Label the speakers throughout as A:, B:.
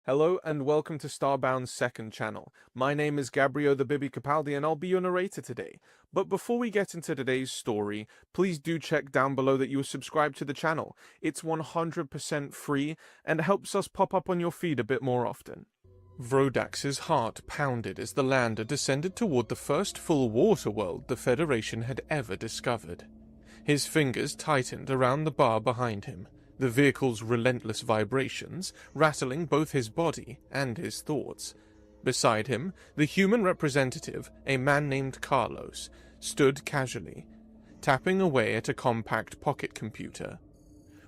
A: Hello and welcome to Starbound's second channel. My name is Gabriel the Bibi Capaldi and I'll be your narrator today. But before we get into today's story, please do check down below that you are subscribed to the channel. It's 100% free and helps us pop up on your feed a bit more often. Vrodax's heart pounded as the lander descended toward the first full water world the Federation had ever discovered. His fingers tightened around the bar behind him, the vehicle's relentless vibrations rattling both his body and his thoughts. Beside him, the human representative, a man named Carlos, stood casually, tapping away at a compact pocket computer.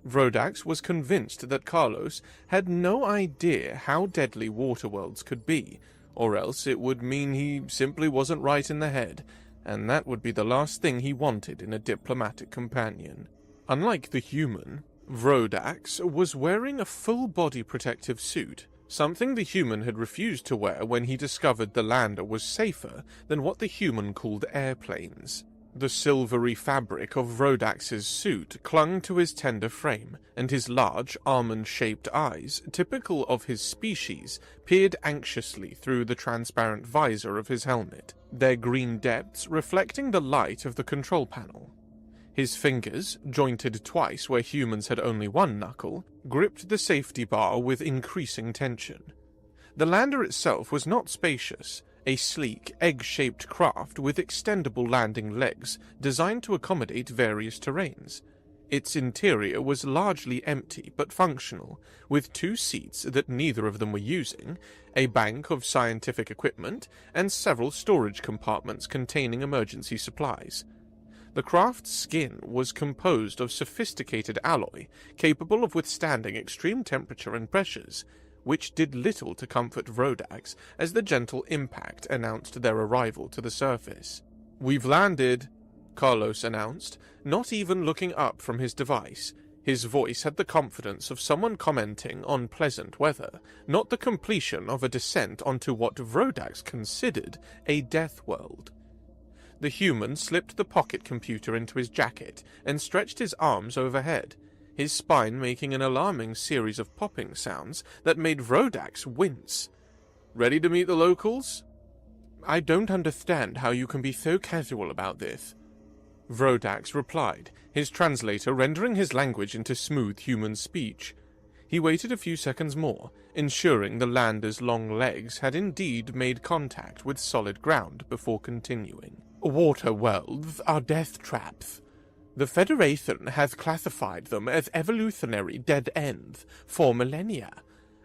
A: Vrodax was convinced that Carlos had no idea how deadly water worlds could be, or else it would mean he simply wasn't right in the head, and that would be the last thing he wanted in a diplomatic companion. Unlike the human, Vrodax was wearing a full-body protective suit, something the human had refused to wear when he discovered the lander was safer than what the human called airplanes. The silvery fabric of Vrodax's suit clung to his tender frame, and his large, almond-shaped eyes, typical of his species, peered anxiously through the transparent visor of his helmet, their green depths reflecting the light of the control panel. His fingers, jointed twice where humans had only one knuckle, gripped the safety bar with increasing tension. The lander itself was not spacious, a sleek, egg-shaped craft with extendable landing legs designed to accommodate various terrains. Its interior was largely empty but functional, with two seats that neither of them were using, a bank of scientific equipment, and several storage compartments containing emergency supplies. The craft's skin was composed of sophisticated alloy, capable of withstanding extreme temperature and pressures, which did little to comfort Vrodax as the gentle impact announced their arrival to the surface. "We've landed," Carlos announced, not even looking up from his device. His voice had the confidence of someone commenting on pleasant weather, not the completion of a descent onto what Vrodax considered a death world. The human slipped the pocket computer into his jacket and stretched his arms overhead, his spine making an alarming series of popping sounds that made Vrodax wince. "Ready to meet the locals?" "I don't understand how you can be so casual about this," Vrodax replied, his translator rendering his language into smooth human speech. He waited a few seconds more, ensuring the lander's long legs had indeed made contact with solid ground before continuing. "Water worlds are death traps. The Federation has classified them as evolutionary dead ends for millennia.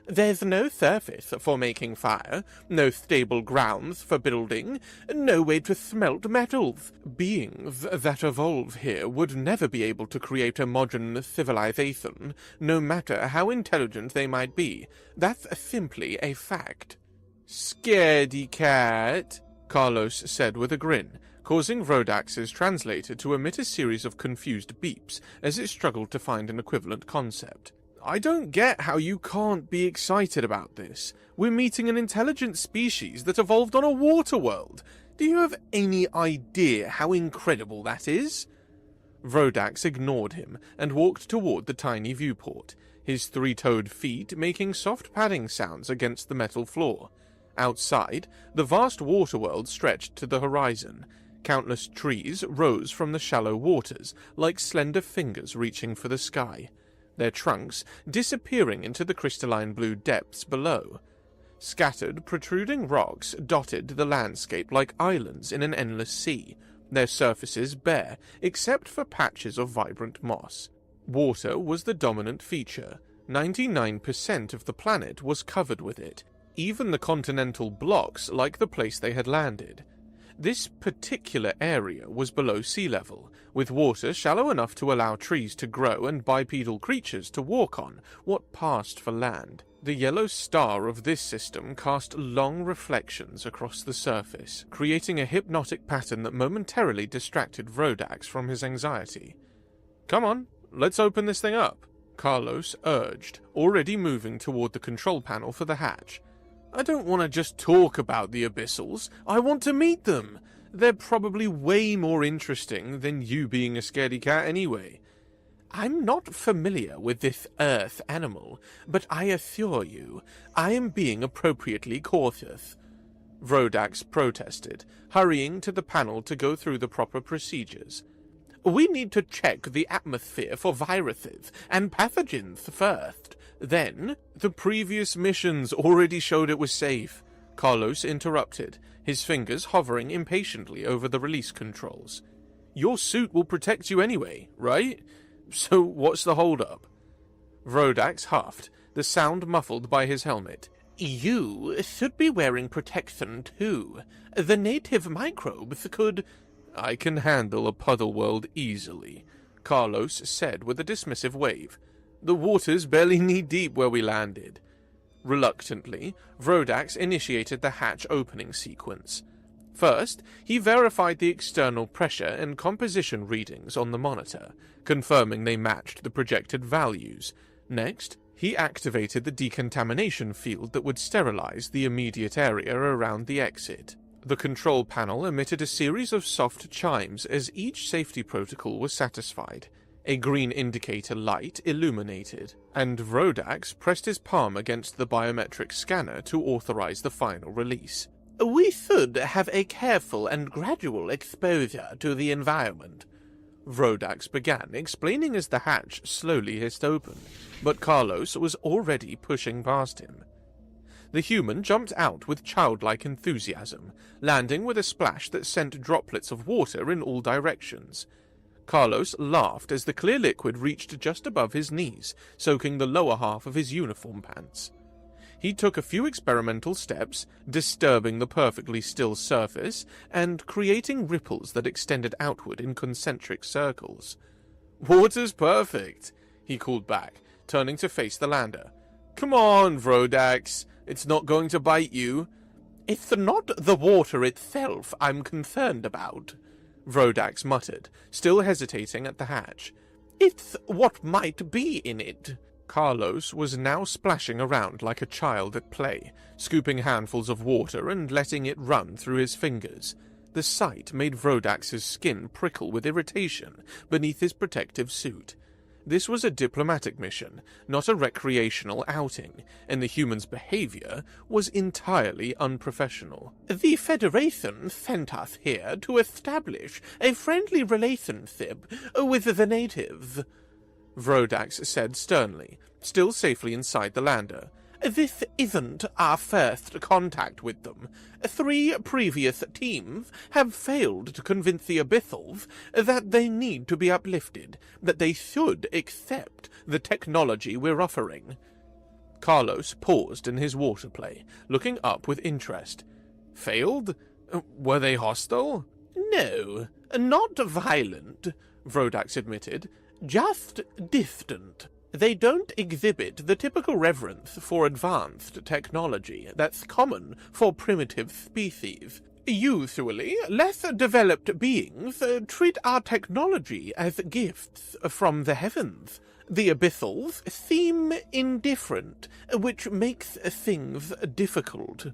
A: There's no surface for making fire, no stable grounds for building, no way to smelt metals. Beings that evolve here would never be able to create a modern civilization, no matter how intelligent they might be. That's simply a fact." "Scaredy cat," Carlos said with a grin, causing Vrodax's translator to emit a series of confused beeps as it struggled to find an equivalent concept. "I don't get how you can't be excited about this. We're meeting an intelligent species that evolved on a water world. Do you have any idea how incredible that is?" Vrodax ignored him and walked toward the tiny viewport, his three-toed feet making soft padding sounds against the metal floor. Outside, the vast water world stretched to the horizon. Countless trees rose from the shallow waters, like slender fingers reaching for the sky, their trunks disappearing into the crystalline blue depths below. Scattered, protruding rocks dotted the landscape like islands in an endless sea, their surfaces bare except for patches of vibrant moss. Water was the dominant feature. 99% of the planet was covered with it, even the continental blocks like the place they had landed. This particular area was below sea level, with water shallow enough to allow trees to grow and bipedal creatures to walk on what passed for land. The yellow star of this system cast long reflections across the surface, creating a hypnotic pattern that momentarily distracted Vrodax from his anxiety. "Come on, let's open this thing up," Carlos urged, already moving toward the control panel for the hatch. "I don't want to just talk about the abyssals, I want to meet them. They're probably way more interesting than you being a scaredy cat anyway." I'm not familiar with this Earth animal, but I assure you, I am being appropriately cautious. Vrodax protested, hurrying to the panel to go through the proper procedures. We need to check the atmosphere for viruses and pathogens first. Then, the previous missions already showed it was safe. Carlos interrupted, his fingers hovering impatiently over the release controls. Your suit will protect you anyway, right? So what's the holdup? Vrodax huffed, the sound muffled by his helmet. You should be wearing protection too. The native microbes could... I can handle a puddle world easily, Carlos said with a dismissive wave. The water's barely knee-deep where we landed. Reluctantly, Vrodax initiated the hatch opening sequence. First, he verified the external pressure and composition readings on the monitor, confirming they matched the projected values. Next, he activated the decontamination field that would sterilize the immediate area around the exit. The control panel emitted a series of soft chimes as each safety protocol was satisfied. A green indicator light illuminated, and Vrodax pressed his palm against the biometric scanner to authorize the final release. We should have a careful and gradual exposure to the environment, Vrodax began, explaining as the hatch slowly hissed open, but Carlos was already pushing past him. The human jumped out with childlike enthusiasm, landing with a splash that sent droplets of water in all directions. Carlos laughed as the clear liquid reached just above his knees, soaking the lower half of his uniform pants. He took a few experimental steps, disturbing the perfectly still surface, and creating ripples that extended outward in concentric circles. "Water's perfect," he called back, turning to face the lander. "Come on, Vrodax. It's not going to bite you." "It's not the water itself I'm concerned about," Vrodax muttered, still hesitating at the hatch. "It's what might be in it." Carlos was now splashing around like a child at play, scooping handfuls of water and letting it run through his fingers. The sight made Vrodax's skin prickle with irritation beneath his protective suit. This was a diplomatic mission, not a recreational outing, and the human's behavior was entirely unprofessional. "The Federation sent us here to establish a friendly relationship with the natives," Vrodax said sternly, still safely inside the lander. "This isn't our first contact with them. 3 previous teams have failed to convince the Abyssals that they need to be uplifted, that they should accept the technology we're offering." Carlos paused in his water play, looking up with interest. "Failed? Were they hostile?" "No, not violent," Vrodax admitted. "Just distant. They don't exhibit the typical reverence for advanced technology that's common for primitive species. Usually, less developed beings treat our technology as gifts from the heavens. The Abyssals seem indifferent, which makes things difficult."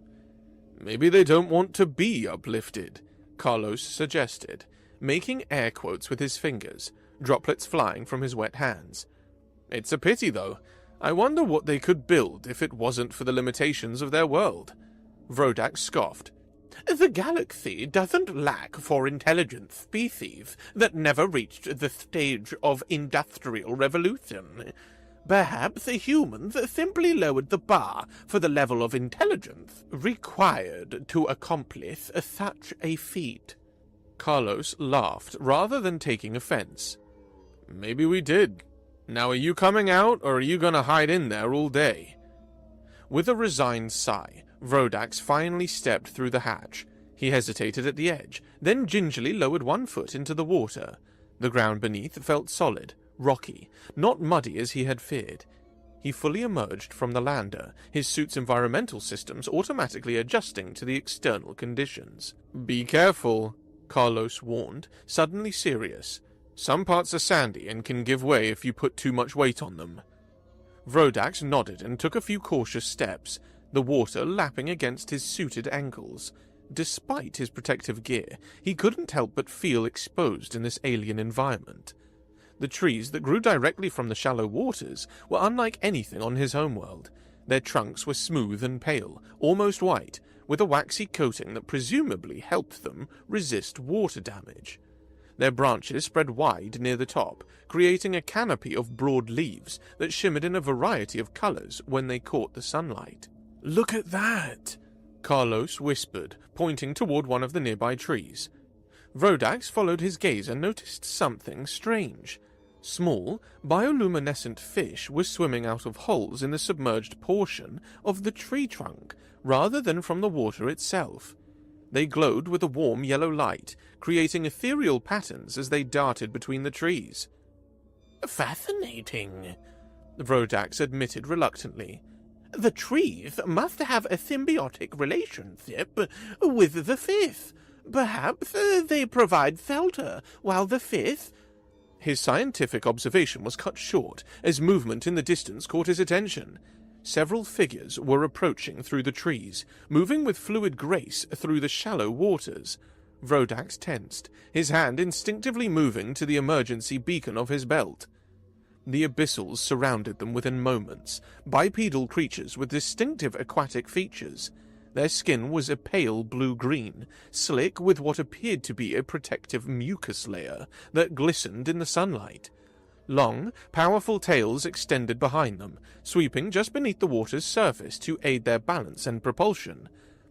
A: "Maybe they don't want to be uplifted," Carlos suggested, making air quotes with his fingers, droplets flying from his wet hands. "It's a pity, though. I wonder what they could build if it wasn't for the limitations of their world." Vrodax scoffed. "The galaxy doesn't lack for intelligent species that never reached the stage of industrial revolution. Perhaps humans simply lowered the bar for the level of intelligence required to accomplish such a feat." Carlos laughed rather than taking offense. "Maybe we did. Now are you coming out, or are you going to hide in there all day?" With a resigned sigh, Vrodax finally stepped through the hatch. He hesitated at the edge, then gingerly lowered one foot into the water. The ground beneath felt solid, rocky, not muddy as he had feared. He fully emerged from the lander, his suit's environmental systems automatically adjusting to the external conditions. "Be careful," Carlos warned, suddenly serious. "Some parts are sandy and can give way if you put too much weight on them." Vrodax nodded and took a few cautious steps, the water lapping against his suited ankles. Despite his protective gear, he couldn't help but feel exposed in this alien environment. The trees that grew directly from the shallow waters were unlike anything on his homeworld. Their trunks were smooth and pale, almost white, with a waxy coating that presumably helped them resist water damage. Their branches spread wide near the top, creating a canopy of broad leaves that shimmered in a variety of colors when they caught the sunlight. "Look at that!" Carlos whispered, pointing toward one of the nearby trees. Vrodax followed his gaze and noticed something strange. Small, bioluminescent fish were swimming out of holes in the submerged portion of the tree trunk, rather than from the water itself. They glowed with a warm yellow light, creating ethereal patterns as they darted between the trees. "Fascinating," Vrodax admitted reluctantly. "The trees must have a symbiotic relationship with the fish. Perhaps they provide shelter, while the fish—" His scientific observation was cut short as movement in the distance caught his attention. Several figures were approaching through the trees, moving with fluid grace through the shallow waters. Vrodax tensed, his hand instinctively moving to the emergency beacon of his belt. The abyssals surrounded them within moments, bipedal creatures with distinctive aquatic features. Their skin was a pale blue-green, slick with what appeared to be a protective mucus layer that glistened in the sunlight. Long, powerful tails extended behind them, sweeping just beneath the water's surface to aid their balance and propulsion.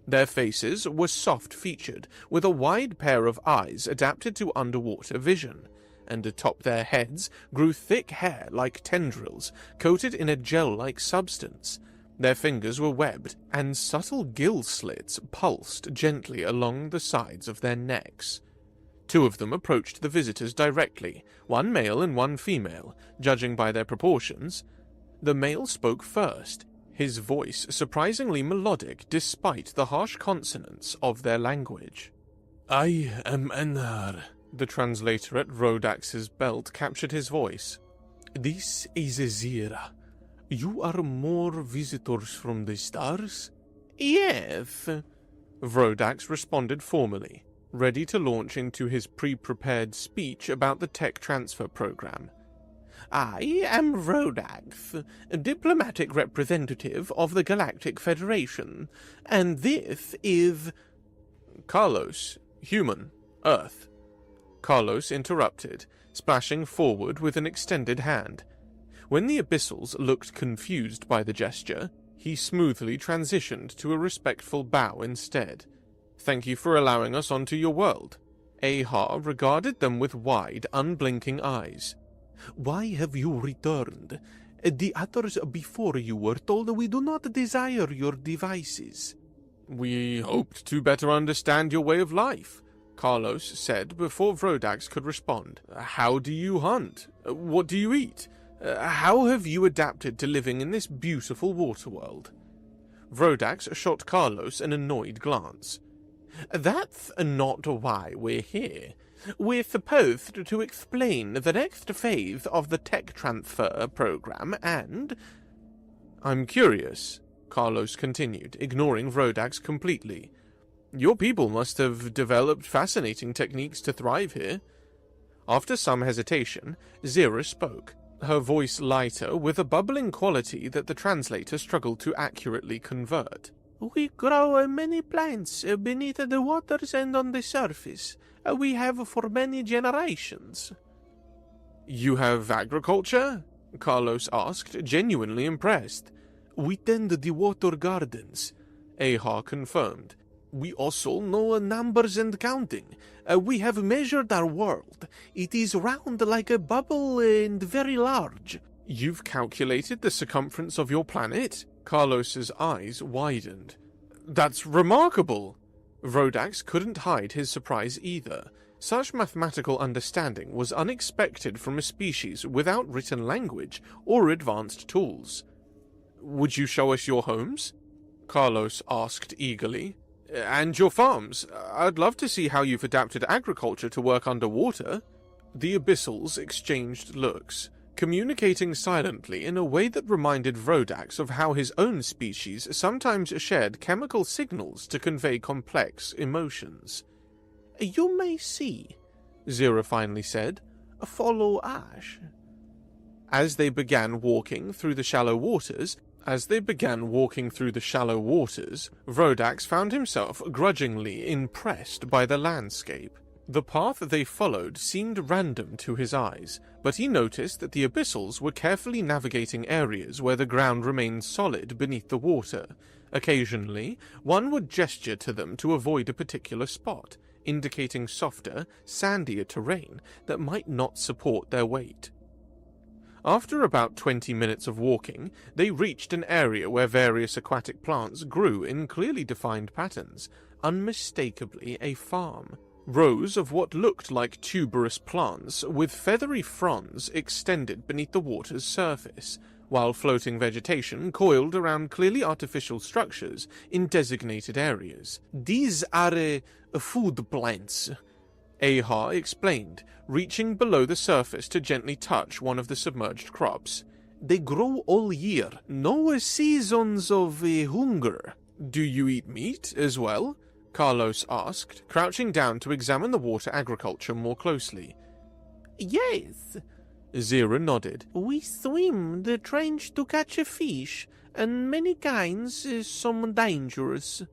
A: Their faces were soft-featured, with a wide pair of eyes adapted to underwater vision, and atop their heads grew thick hair like tendrils, coated in a gel-like substance. Their fingers were webbed, and subtle gill slits pulsed gently along the sides of their necks. Two of them approached the visitors directly, one male and one female, judging by their proportions. The male spoke first, his voice surprisingly melodic despite the harsh consonants of their language. "I am Anar." The translator at Vrodax's belt captured his voice. "This is Azira. You are more visitors from the stars?" "Yes," Vrodax responded formally, ready to launch into his pre-prepared speech about the tech transfer program. "I am Vrodax, diplomatic representative of the Galactic Federation, and this is—" "Carlos, human, Earth." Carlos interrupted, splashing forward with an extended hand. When the abyssals looked confused by the gesture, he smoothly transitioned to a respectful bow instead. "Thank you for allowing us onto your world." Ahar regarded them with wide, unblinking eyes. "Why have you returned? The others before you were told we do not desire your devices." "We hoped to better understand your way of life," Carlos said before Vrodax could respond. "How do you hunt? What do you eat? How have you adapted to living in this beautiful water world?" Vrodax shot Carlos an annoyed glance. "That's not why we're here. We're supposed to explain the next phase of the tech transfer program and—" "I'm curious," Carlos continued, ignoring Vrodax completely. "Your people must have developed fascinating techniques to thrive here." After some hesitation, Zira spoke, her voice lighter with a bubbling quality that the translator struggled to accurately convert. "We grow many plants beneath the waters and on the surface. We have for many generations." "You have agriculture?" Carlos asked, genuinely impressed. "We tend the water gardens," Ahar confirmed. "We also know numbers and counting. We have measured our world. It is round like a bubble and very large." "You've calculated the circumference of your planet?" Carlos's eyes widened. "That's remarkable!" Vrodax couldn't hide his surprise either. Such mathematical understanding was unexpected from a species without written language or advanced tools. "Would you show us your homes?" Carlos asked eagerly. "And your farms. I'd love to see how you've adapted agriculture to work underwater." The abyssals exchanged looks, communicating silently in a way that reminded Vrodax of how his own species sometimes shared chemical signals to convey complex emotions. "You may see," Zira finally said,
B: Follow Ash.
A: As they began walking through the shallow waters, Vrodax found himself grudgingly impressed by the landscape. The path they followed seemed random to his eyes, but he noticed that the abyssals were carefully navigating areas where the ground remained solid beneath the water. Occasionally, one would gesture to them to avoid a particular spot, indicating softer, sandier terrain that might not support their weight. After about 20 minutes of walking, they reached an area where various aquatic plants grew in clearly defined patterns, unmistakably a farm. Rows of what looked like tuberous plants with feathery fronds extended beneath the water's surface, while floating vegetation coiled around clearly artificial structures in designated areas.
B: These are food plants,
A: Ahar explained, reaching below the surface to gently touch one of the submerged crops.
B: They grow all year, no seasons of hunger.
A: Do you eat meat as well? Carlos asked, crouching down to examine the water agriculture more closely.
B: Yes.
A: Zira nodded.
B: We swim the trench to catch a fish, and many kinds, some dangerous.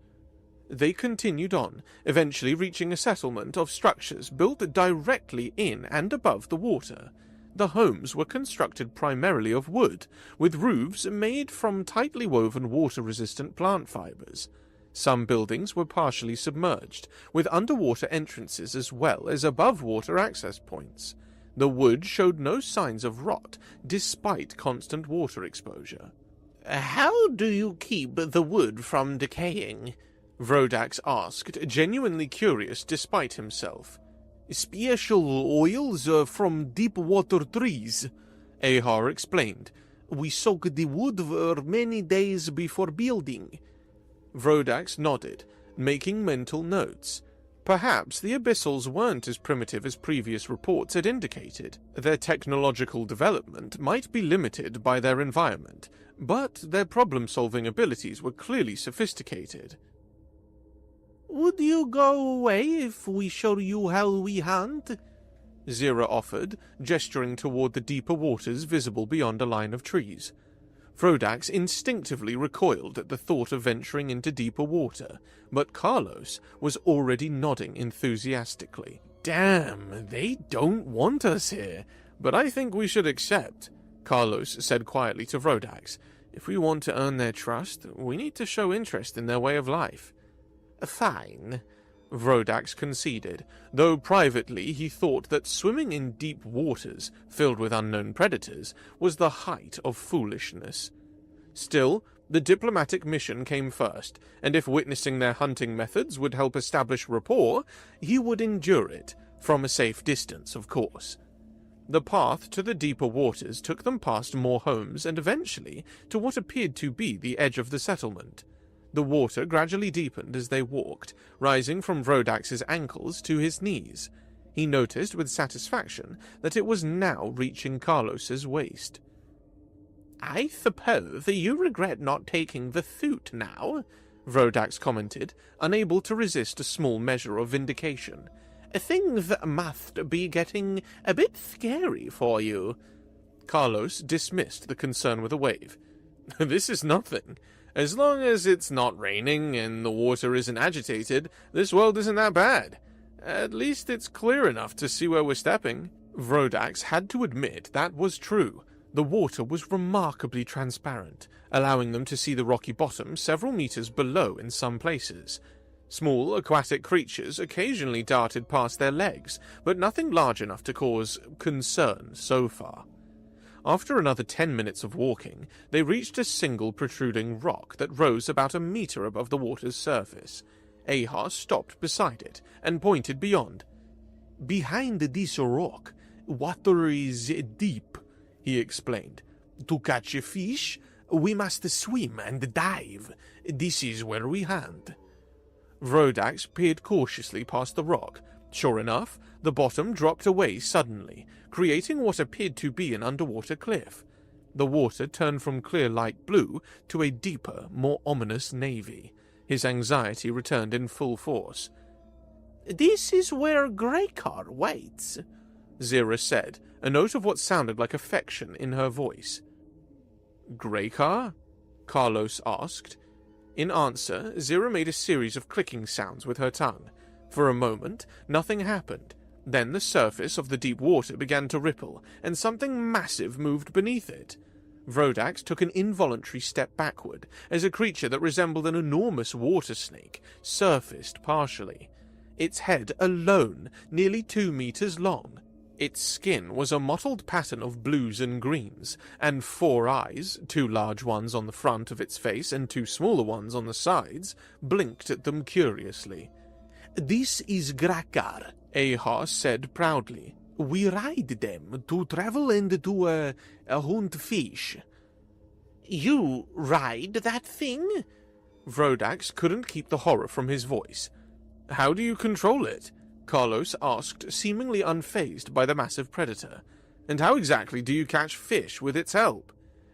A: They continued on, eventually reaching a settlement of structures built directly in and above the water. The homes were constructed primarily of wood, with roofs made from tightly woven water-resistant plant fibers. Some buildings were partially submerged, with underwater entrances as well as above-water access points. The wood showed no signs of rot, despite constant water exposure.
B: How do you keep the wood from decaying?
A: Vrodax asked, genuinely curious despite himself.
B: Special oils from deep-water trees,
A: Ahar explained.
B: We soak the wood for many days before building.
A: Vrodax nodded, making mental notes. Perhaps the abyssals weren't as primitive as previous reports had indicated. Their technological development might be limited by their environment, but their problem-solving abilities were clearly sophisticated.
B: Would you go away if we show you how we hunt?
A: Zira offered, gesturing toward the deeper waters visible beyond a line of trees. Vrodax instinctively recoiled at the thought of venturing into deeper water, but Carlos was already nodding enthusiastically.
B: Damn, they don't want us here,
A: but I think we should accept, Carlos said quietly to Vrodax. If we want to earn their trust, we need to show interest in their way of life.
B: Fine,
A: Vrodax conceded, though privately he thought that swimming in deep waters filled with unknown predators was the height of foolishness. Still, the diplomatic mission came first, and if witnessing their hunting methods would help establish rapport, he would endure it, from a safe distance, of course. The path to the deeper waters took them past more homes and eventually to what appeared to be the edge of the settlement. The water gradually deepened as they walked, rising from Vrodax's ankles to his knees. He noticed with satisfaction that it was now reaching Carlos's waist.
B: I suppose you regret not taking the suit now,
A: Vrodax commented, unable to resist a small measure of vindication.
B: Things must be getting a bit scary for you.
A: Carlos dismissed the concern with a wave. This is nothing. As long as it's not raining and the water isn't agitated, this world isn't that bad. At least it's clear enough to see where we're stepping. Vrodax had to admit that was true. The water was remarkably transparent, allowing them to see the rocky bottom several meters below in some places. Small aquatic creatures occasionally darted past their legs, but nothing large enough to cause concern so far. After another 10 minutes of walking, they reached a single protruding rock that rose about a meter above the water's surface. Ahar stopped beside it and pointed beyond.
B: Behind this rock, water is deep, he explained. To catch a fish, we must swim and dive. This is where we hunt.
A: Vrodax peered cautiously past the rock. Sure enough, the bottom dropped away suddenly, creating what appeared to be an underwater cliff. The water turned from clear light blue to a deeper, more ominous navy. His anxiety returned in full force.
B: This is where Greycar waits,
A: Zira said, a note of what sounded like affection in her voice. Greycar? Carlos asked. In answer, Zira made a series of clicking sounds with her tongue. For a moment, nothing happened. Then the surface of the deep water began to ripple, and something massive moved beneath it. Vrodax took an involuntary step backward, as a creature that resembled an enormous water snake surfaced partially. Its head alone, nearly 2 meters long. Its skin was a mottled pattern of blues and greens, and 4 eyes, 2 large ones on the front of its face and 2 smaller ones on the sides, blinked at them curiously.
B: "This is Grakar,"
A: Ahar said proudly.
B: "We ride them to travel and to hunt fish."
C: "You ride that thing?"
A: Vrodax couldn't keep the horror from his voice. "How do you control it?" Carlos asked, seemingly unfazed by the massive predator. "And how exactly do you catch fish with its help?"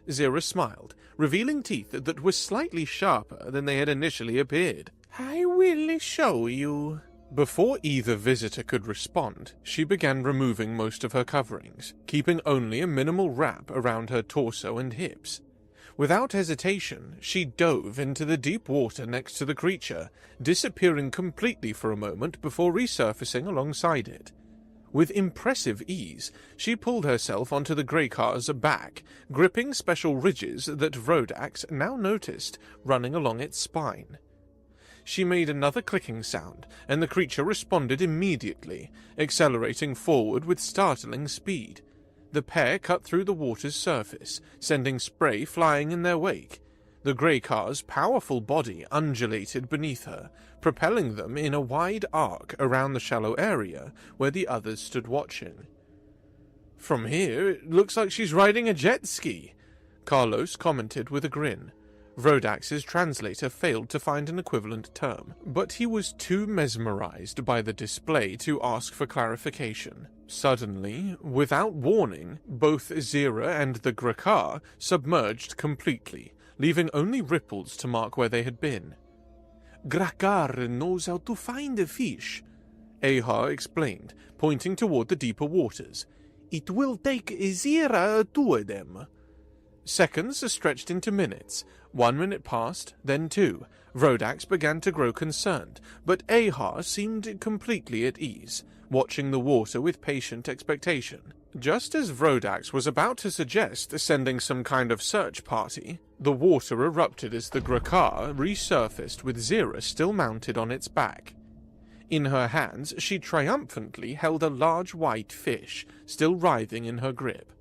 A: Zira smiled, revealing teeth that were slightly sharper than they had initially appeared.
C: "I will show you."
A: Before either visitor could respond, she began removing most of her coverings, keeping only a minimal wrap around her torso and hips. Without hesitation, she dove into the deep water next to the creature, disappearing completely for a moment before resurfacing alongside it. With impressive ease, she pulled herself onto the Greycar's back, gripping special ridges that Vrodax now noticed running along its spine. She made another clicking sound, and the creature responded immediately, accelerating forward with startling speed. The pair cut through the water's surface, sending spray flying in their wake. The Greycar's powerful body undulated beneath her, propelling them in a wide arc around the shallow area where the others stood watching. "From here, it looks like she's riding a jet ski," Carlos commented with a grin. Vrodax's translator failed to find an equivalent term, but he was too mesmerized by the display to ask for clarification. Suddenly, without warning, both Zira and the Grakar submerged completely, leaving only ripples to mark where they had been.
B: "Grakar knows how to find a fish,"
A: Ahar explained, pointing toward the deeper waters.
B: "It will take Zira 2 of them."
A: Seconds stretched into minutes. 1 minute passed, then 2. Vrodax began to grow concerned, but Ahar seemed completely at ease, watching the water with patient expectation. Just as Vrodax was about to suggest sending some kind of search party, the water erupted as the Grakar resurfaced with Zira still mounted on its back. In her hands, she triumphantly held a large white fish, still writhing in her grip.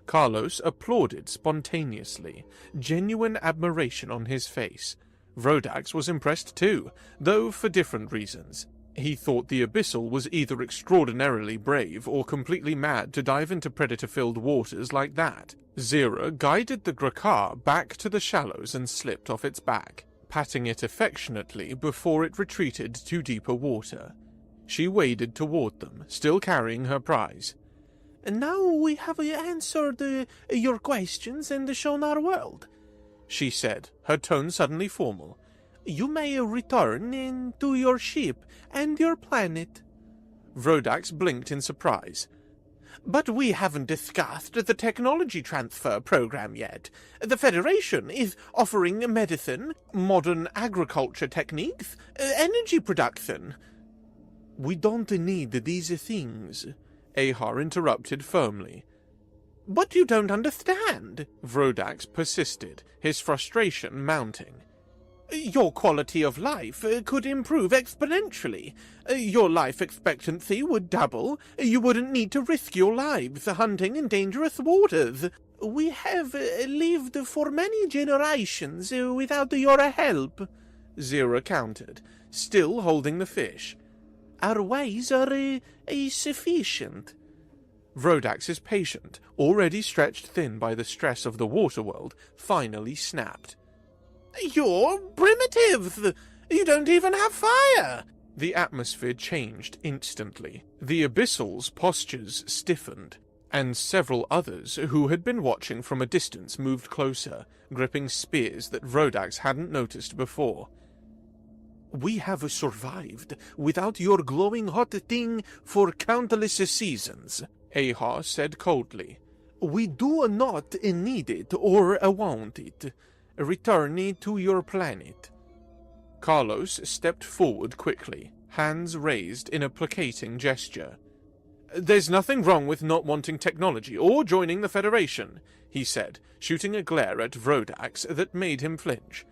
A: Carlos applauded spontaneously, genuine admiration on his face. Vrodax was impressed too, though for different reasons. He thought the Abyssal was either extraordinarily brave or completely mad to dive into predator-filled waters like that. Zira guided the Grakar back to the shallows and slipped off its back, patting it affectionately before it retreated to deeper water. She waded toward them, still carrying her prize.
C: "Now we have answered your questions and shown our world,"
A: she said, her tone suddenly formal.
C: "You may return to your ship and your planet."
A: Vrodax blinked in surprise.
C: "But we haven't discussed the technology transfer program yet. The Federation is offering medicine, modern agriculture techniques, energy production."
B: "We don't need these things,"
A: Ahar interrupted firmly.
C: "But you don't understand,"
A: Vrodax persisted, his frustration mounting.
C: "Your quality of life could improve exponentially. Your life expectancy would double. You wouldn't need to risk your lives hunting in dangerous waters. We have lived for many generations without your help,"
A: Zira countered, still holding the fish.
C: "Our ways are sufficient."
A: Vrodax's patient, already stretched thin by the stress of the water world, finally snapped.
C: "You're primitive! You don't even have fire!"
A: The atmosphere changed instantly. The Abyssal's postures stiffened, and several others who had been watching from a distance moved closer, gripping spears that Vrodax hadn't noticed before.
B: We have survived without your glowing hot thing for countless seasons,
A: Ahar said coldly.
B: We do not need it or want it. Return to your planet.
A: Carlos stepped forward quickly, hands raised in a placating gesture. There's nothing wrong with not wanting technology or joining the Federation, he said, shooting a glare at Vrodax that made him flinch.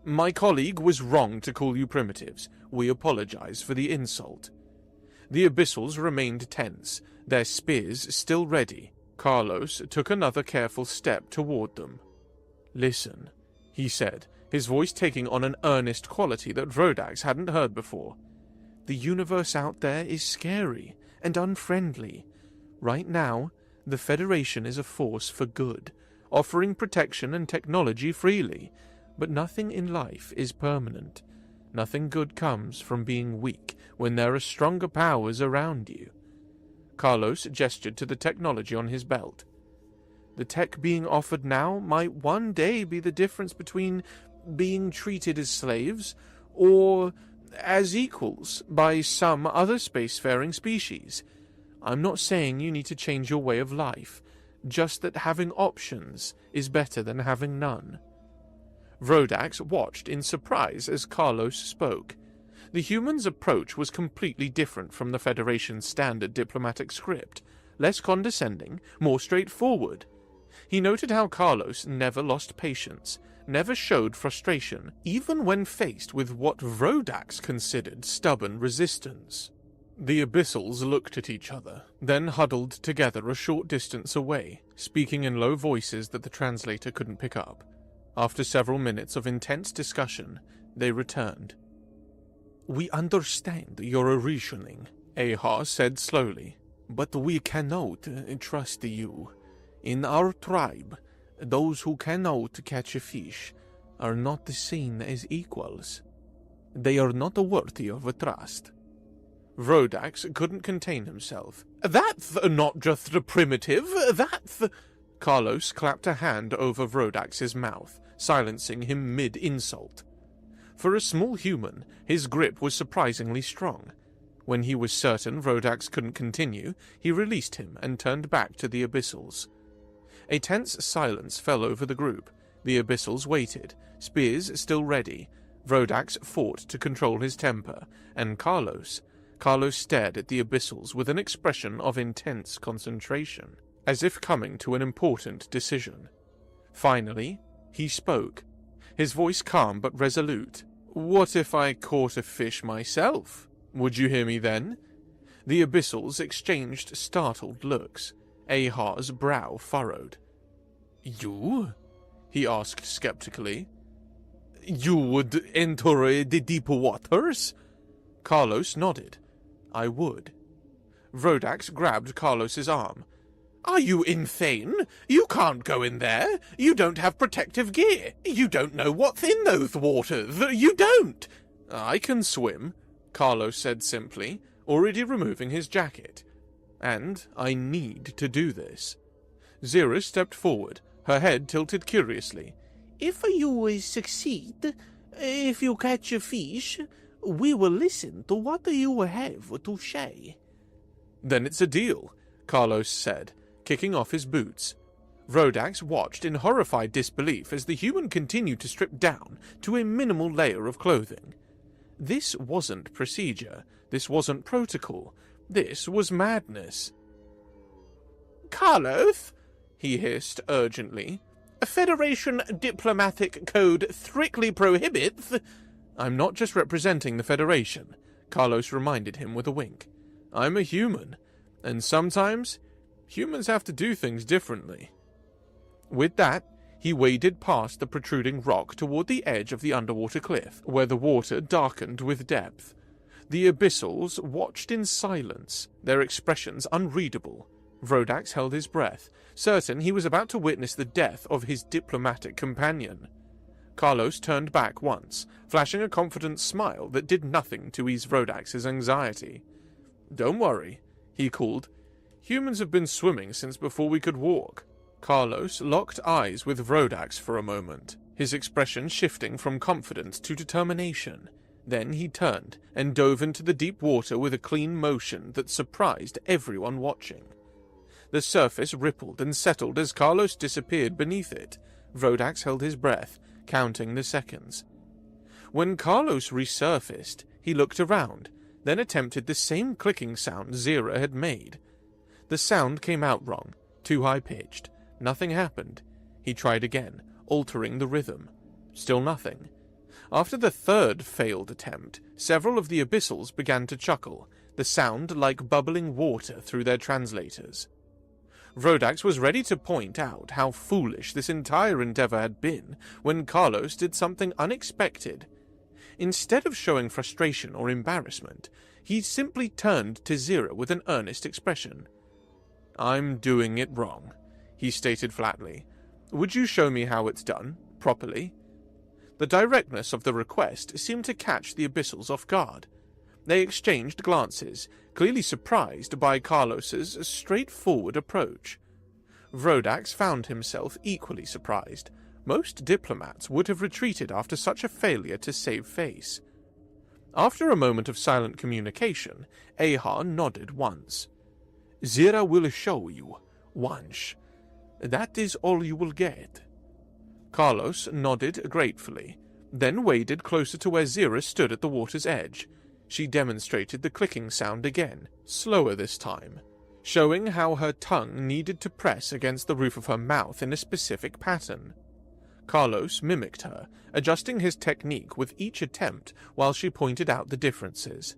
A: My colleague was wrong to call you primitives. We apologize for the insult. The Abyssals remained tense, their spears still ready. Carlos took another careful step toward them. Listen, he said, his voice taking on an earnest quality that Vrodax hadn't heard before. The universe out there is scary and unfriendly. Right now, the Federation is a force for good, offering protection and technology freely, but nothing in life is permanent. Nothing good comes from being weak when there are stronger powers around you. Carlos gestured to the technology on his belt. The tech being offered now might one day be the difference between being treated as slaves or as equals by some other spacefaring species. I'm not saying you need to change your way of life, just that having options is better than having none. Vrodax watched in surprise as Carlos spoke. The human's approach was completely different from the Federation's standard diplomatic script, less condescending, more straightforward. He noted how Carlos never lost patience, never showed frustration, even when faced with what Vrodax considered stubborn resistance. The Abyssals looked at each other, then huddled together a short distance away, speaking in low voices that the translator couldn't pick up. After several minutes of intense discussion, they returned.
B: We understand your reasoning,
A: Ahar said slowly,
B: but we cannot trust you. In our tribe, those who cannot catch a fish are not seen as equals. They are not worthy of trust.
A: Vrodax couldn't contain himself. That's not just primitive, that's... Carlos clapped a hand over Vrodax's mouth, silencing him mid-insult. For a small human, his grip was surprisingly strong. When he was certain Vrodax couldn't continue, he released him and turned back to the Abyssals. A tense silence fell over the group. The Abyssals waited, spears still ready. Vrodax fought to control his temper, and Carlos stared at the Abyssals with an expression of intense concentration, as if coming to an important decision. Finally, he spoke, his voice calm but resolute. What if I caught a fish myself? Would you hear me then? The Abyssals exchanged startled looks. Ahar's brow furrowed.
B: You?
A: He asked skeptically.
B: You would enter the deep waters?
A: Carlos nodded. I would. Vrodax grabbed Carlos's arm. Are you insane? You can't go in there. You don't have protective gear. You don't know what's in those waters. You don't. I can swim, Carlos said simply, already removing his jacket. And I need to do this. Zira stepped forward, her head tilted curiously.
C: If you succeed, if you catch a fish, we will listen to what you have to say.
A: Then it's a deal, Carlos said, kicking off his boots. Vrodax watched in horrified disbelief as the human continued to strip down to a minimal layer of clothing. This wasn't procedure. This wasn't protocol. This was madness. Carlos, he hissed urgently, Federation diplomatic code strictly prohibits... I'm not just representing the Federation, Carlos reminded him with a wink. I'm a human, and sometimes humans have to do things differently. With that, he waded past the protruding rock toward the edge of the underwater cliff, where the water darkened with depth. The Abyssals watched in silence, their expressions unreadable. Vrodax held his breath, certain he was about to witness the death of his diplomatic companion. Carlos turned back once, flashing a confident smile that did nothing to ease Vrodax's anxiety. Don't worry, he called. Humans have been swimming since before we could walk. Carlos locked eyes with Vrodax for a moment, his expression shifting from confidence to determination. Then he turned and dove into the deep water with a clean motion that surprised everyone watching. The surface rippled and settled as Carlos disappeared beneath it. Vrodax held his breath, counting the seconds. When Carlos resurfaced, he looked around, then attempted the same clicking sound Zira had made. The sound came out wrong, too high-pitched. Nothing happened. He tried again, altering the rhythm. Still nothing. After the third failed attempt, several of the abyssals began to chuckle, the sound like bubbling water through their translators. Vrodax was ready to point out how foolish this entire endeavor had been when Carlos did something unexpected. Instead of showing frustration or embarrassment, he simply turned to Zira with an earnest expression. "I'm doing it wrong," he stated flatly. "Would you show me how it's done, properly?" The directness of the request seemed to catch the abyssals off guard. They exchanged glances, clearly surprised by Carlos's straightforward approach. Vrodax found himself equally surprised. Most diplomats would have retreated after such a failure to save face. After a moment of silent communication, Ahar nodded once. "Zira will show you, once. That is all you will get." Carlos nodded gratefully, then waded closer to where Zira stood at the water's edge. She demonstrated the clicking sound again, slower this time, showing how her tongue needed to press against the roof of her mouth in a specific pattern. Carlos mimicked her, adjusting his technique with each attempt while she pointed out the differences.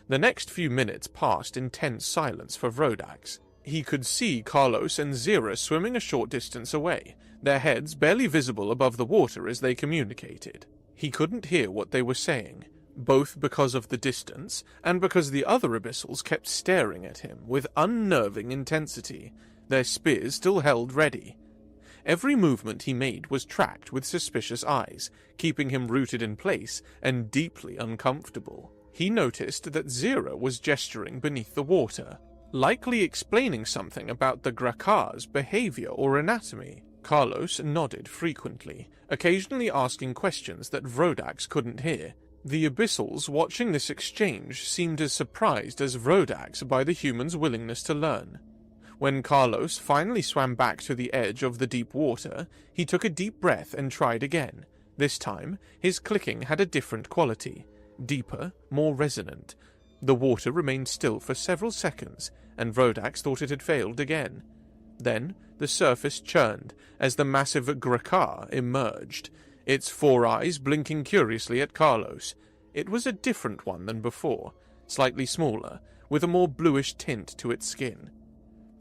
A: The next few minutes passed in tense silence for Vrodax. He could see Carlos and Zira swimming a short distance away, their heads barely visible above the water as they communicated. He couldn't hear what they were saying, both because of the distance and because the other abyssals kept staring at him with unnerving intensity, their spears still held ready. Every movement he made was tracked with suspicious eyes, keeping him rooted in place and deeply uncomfortable. He noticed that Zira was gesturing beneath the water, likely explaining something about the Grakar's behavior or anatomy. Carlos nodded frequently, occasionally asking questions that Vrodax couldn't hear. The abyssals watching this exchange seemed as surprised as Vrodax by the human's willingness to learn. When Carlos finally swam back to the edge of the deep water, he took a deep breath and tried again. This time, his clicking had a different quality, deeper, more resonant. The water remained still for several seconds, and Vrodax thought it had failed again. Then the surface churned as the massive Grakar emerged, its four eyes blinking curiously at Carlos. It was a different one than before, slightly smaller, with a more bluish tint to its skin.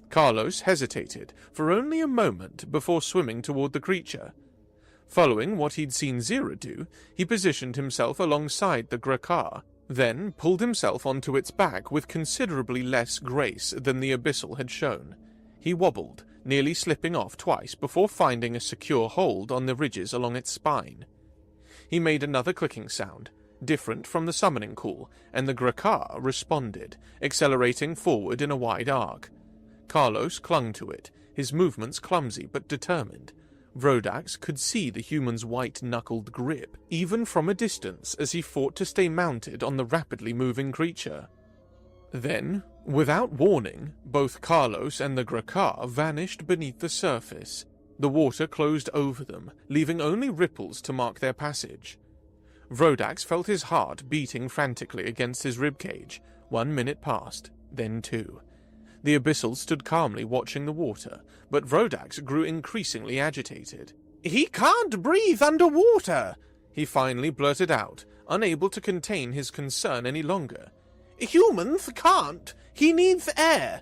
A: Carlos hesitated for only a moment before swimming toward the creature. Following what he'd seen Zira do, he positioned himself alongside the Grakar, then pulled himself onto its back with considerably less grace than the abyssal had shown. He wobbled, nearly slipping off twice before finding a secure hold on the ridges along its spine. He made another clicking sound, different from the summoning call, and the Grakar responded, accelerating forward in a wide arc. Carlos clung to it, his movements clumsy but determined. Vrodax could see the human's white-knuckled grip, even from a distance, as he fought to stay mounted on the rapidly moving creature. Then, without warning, both Carlos and the Grakar vanished beneath the surface. The water closed over them, leaving only ripples to mark their passage. Vrodax felt his heart beating frantically against his ribcage. 1 minute passed, then 2. The abyssals stood calmly watching the water, but Vrodax grew increasingly agitated.
C: "He can't breathe underwater!"
A: he finally blurted out, unable to contain his concern any longer.
C: "Humans can't! He needs air!"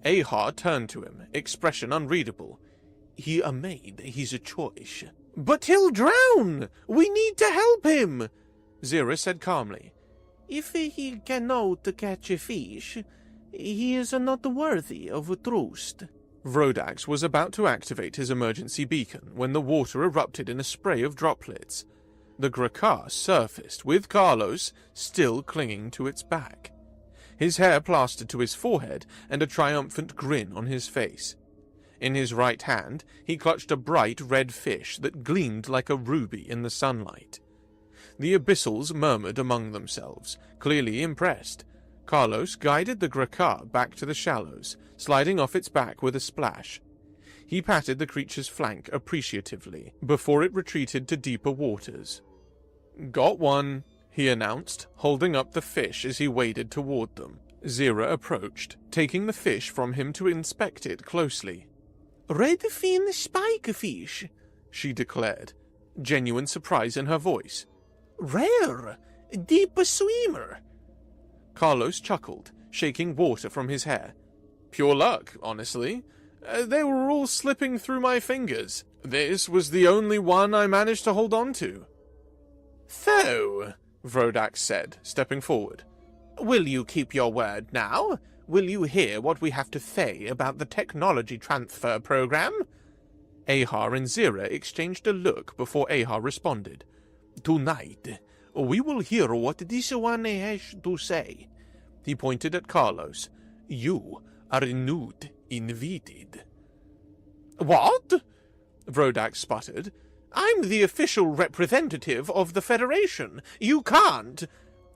A: Ahar turned to him, expression unreadable.
B: "He made his choice."
C: "But he'll drown! We need to help him!"
A: Zira said calmly.
C: "If he cannot catch a fish, he is not worthy of trust."
A: Vrodax was about to activate his emergency beacon when the water erupted in a spray of droplets. The Grakar surfaced, with Carlos still clinging to its back. His hair plastered to his forehead and a triumphant grin on his face. In his right hand, he clutched a bright red fish that gleamed like a ruby in the sunlight. The Abyssals murmured among themselves, clearly impressed. Carlos guided the Grakar back to the shallows, sliding off its back with a splash. He patted the creature's flank appreciatively, before it retreated to deeper waters. "Got one," he announced, holding up the fish as he waded toward them. Zira approached, taking the fish from him to inspect it closely.
C: "Redfin spikefish,"
A: she declared, genuine surprise in her voice.
C: "Rare, deep swimmer."
A: Carlos chuckled, shaking water from his hair. "Pure luck, honestly. They were all slipping through my fingers. This was the only one I managed to hold on to."
C: "So,"
A: Vrodax said, stepping forward.
C: "Will you keep your word now? Will you hear what we have to say about the technology transfer program?"
A: Ahar and Zira exchanged a look before Ahar responded.
B: "Tonight, we will hear what this one has to say."
A: He pointed at Carlos.
B: "You are not invited."
C: "What?"
A: Vrodax sputtered.
C: "I'm the official representative of the Federation. You can't."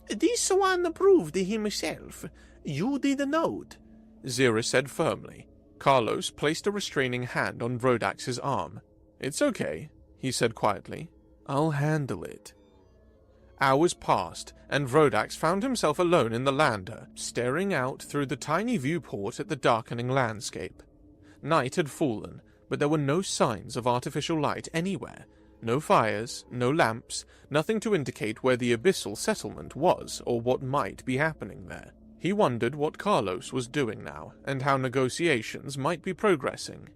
C: "This one proved himself. You did not,"
A: Zira said firmly. Carlos placed a restraining hand on Vrodax's arm. "It's okay," he said quietly. "I'll handle it." Hours passed, and Vrodax found himself alone in the lander, staring out through the tiny viewport at the darkening landscape. Night had fallen, but there were no signs of artificial light anywhere. No fires, no lamps, nothing to indicate where the abyssal settlement was or what might be happening there. He wondered what Carlos was doing now, and how negotiations might be progressing.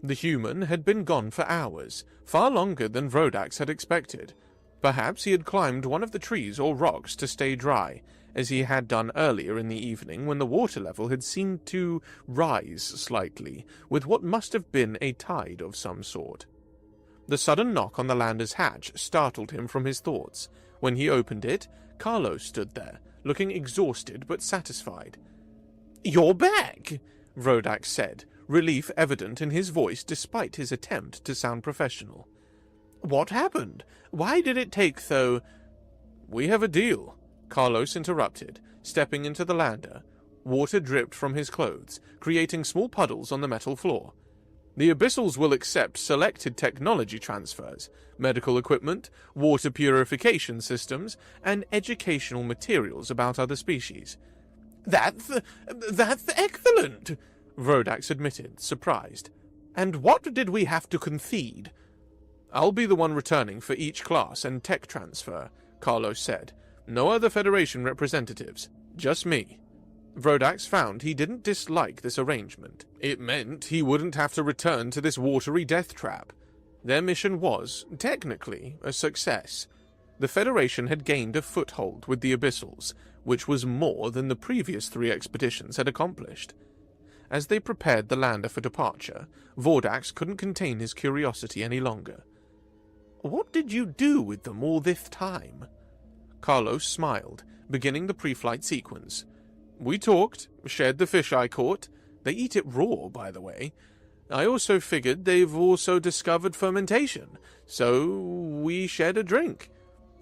A: The human had been gone for hours, far longer than Vrodax had expected. Perhaps he had climbed one of the trees or rocks to stay dry, as he had done earlier in the evening when the water level had seemed to rise slightly, with what must have been a tide of some sort. The sudden knock on the lander's hatch startled him from his thoughts. When he opened it, Carlos stood there, looking exhausted but satisfied.
C: "You're back,"
A: Vrodax said, relief evident in his voice despite his attempt to sound professional.
C: "What happened? Why did it take so—"
A: "We have a deal," Carlos interrupted, stepping into the lander. Water dripped from his clothes, creating small puddles on the metal floor. "The Abyssals will accept selected technology transfers, medical equipment, water purification systems, and educational materials about other species."
C: That's excellent,"
A: Vrodax admitted, surprised.
C: "And what did we have to concede?"
A: "I'll be the one returning for each class and tech transfer," Carlos said. "No other Federation representatives. Just me." Vrodax found he didn't dislike this arrangement. It meant he wouldn't have to return to this watery death trap. Their mission was, technically, a success. The Federation had gained a foothold with the Abyssals, which was more than the previous 3 expeditions had accomplished. As they prepared the lander for departure, Vrodax couldn't contain his curiosity any longer.
C: "What did you do with them all this time?"
A: Carlos smiled, beginning the pre-flight sequence. "We talked, shared the fish I caught. They eat it raw, by the way. I also figured they've also discovered fermentation, so we shared a drink."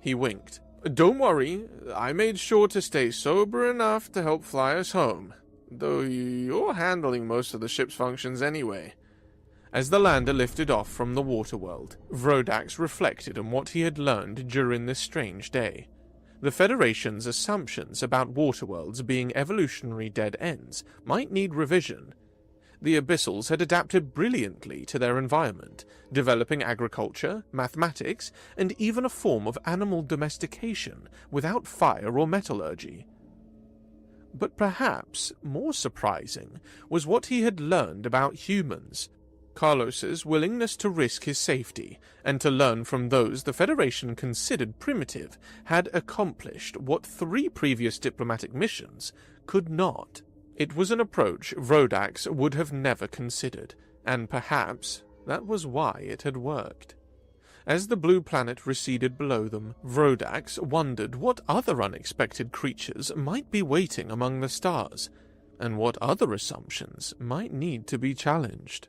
A: He winked. "Don't worry, I made sure to stay sober enough to help fly us home, though you're handling most of the ship's functions anyway." As the lander lifted off from the waterworld, Vrodax reflected on what he had learned during this strange day. The Federation's assumptions about waterworlds being evolutionary dead ends might need revision. The Abyssals had adapted brilliantly to their environment, developing agriculture, mathematics, and even a form of animal domestication without fire or metallurgy. But perhaps more surprising was what he had learned about humans. Carlos's willingness to risk his safety and to learn from those the Federation considered primitive had accomplished what 3 previous diplomatic missions could not. It was an approach Vrodax would have never considered, and perhaps that was why it had worked. As the blue planet receded below them, Vrodax wondered what other unexpected creatures might be waiting among the stars, and what other assumptions might need to be challenged.